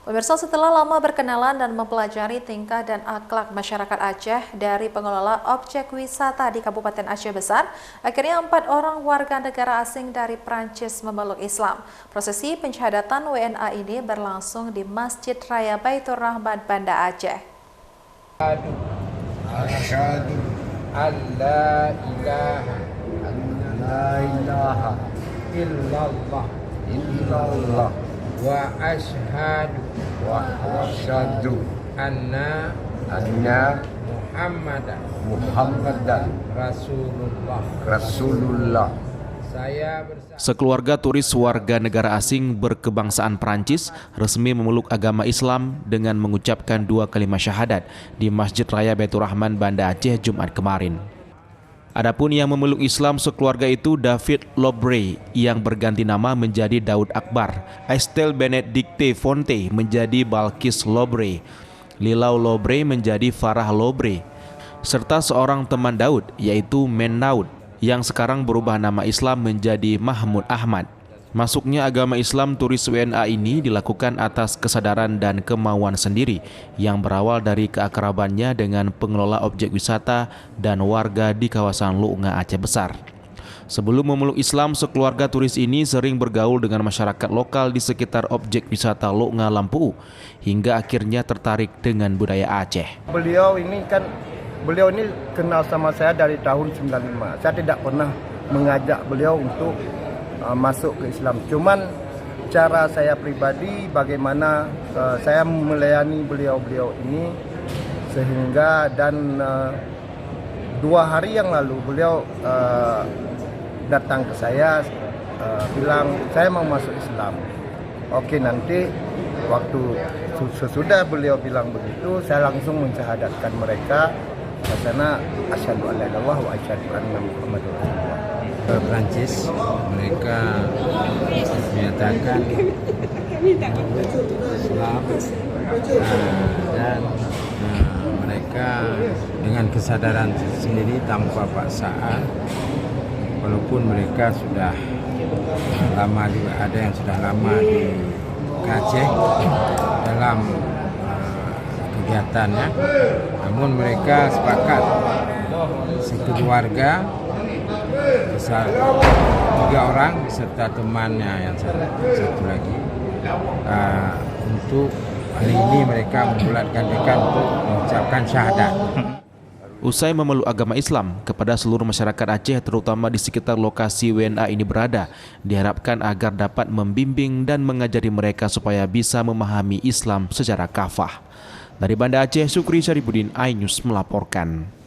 Pemirsa, setelah lama berkenalan dan mempelajari tingkah dan akhlak masyarakat Aceh dari pengelola objek wisata di Kabupaten Aceh Besar, akhirnya 4 orang warga negara asing dari Prancis memeluk Islam. Prosesi pensyahadatan WNA ini berlangsung di Masjid Raya Baitur Rahman, Banda Aceh. Asyhadu an la ilaha illallah wa asyhadu anna Muhammadan Rasulullah. Sekeluarga turis warga negara asing berkebangsaan Prancis resmi memeluk agama Islam dengan mengucapkan 2 kalimat syahadat di Masjid Raya Baitur Rahman, Banda Aceh, Jumat kemarin. Adapun yang memeluk Islam sekeluarga itu David Lobre yang berganti nama menjadi Daud Akbar, Estelle Benedicte Fonte menjadi Balkis Lobre, Lilau Lobre menjadi Farah Lobre, serta seorang teman Daud yaitu Mendaud yang sekarang berubah nama Islam menjadi Mahmud Ahmad. Masuknya agama Islam turis WNA ini dilakukan atas kesadaran dan kemauan sendiri yang berawal dari keakrabannya dengan pengelola objek wisata dan warga di kawasan Lu'nga Aceh Besar. Sebelum memeluk Islam, sekeluarga turis ini sering bergaul dengan masyarakat lokal di sekitar objek wisata Lu'nga Lampu hingga akhirnya tertarik dengan budaya Aceh. Beliau ini kenal sama saya dari tahun 95. Saya tidak pernah mengajak beliau untuk masuk ke Islam. Cuman cara saya pribadi bagaimana saya melayani beliau ini sehingga dan 2 hari yang lalu beliau datang ke saya bilang saya mau masuk Islam. Oke, nanti waktu sesudah beliau bilang begitu saya langsung mensyahadatkan mereka karena asyhadu an la ilaha illallah wa asyhadu anna Muhammadar Rasulullah. Prancis mereka menyatakan Islam dan mereka dengan kesadaran sendiri tanpa paksaan, walaupun mereka sudah lama juga ada yang sudah lama di Aceh dalam kegiatannya, namun mereka sepakat sekeluarga besar 3 orang serta temannya yang satu lagi untuk hari ini mereka membulatkan tekad untuk mengucapkan syahadat. Usai memeluk agama Islam, kepada seluruh masyarakat Aceh terutama di sekitar lokasi WNA ini berada, diharapkan agar dapat membimbing dan mengajari mereka supaya bisa memahami Islam secara kafah. Dari Banda Aceh, Sukri Syarifuddin, iNews melaporkan.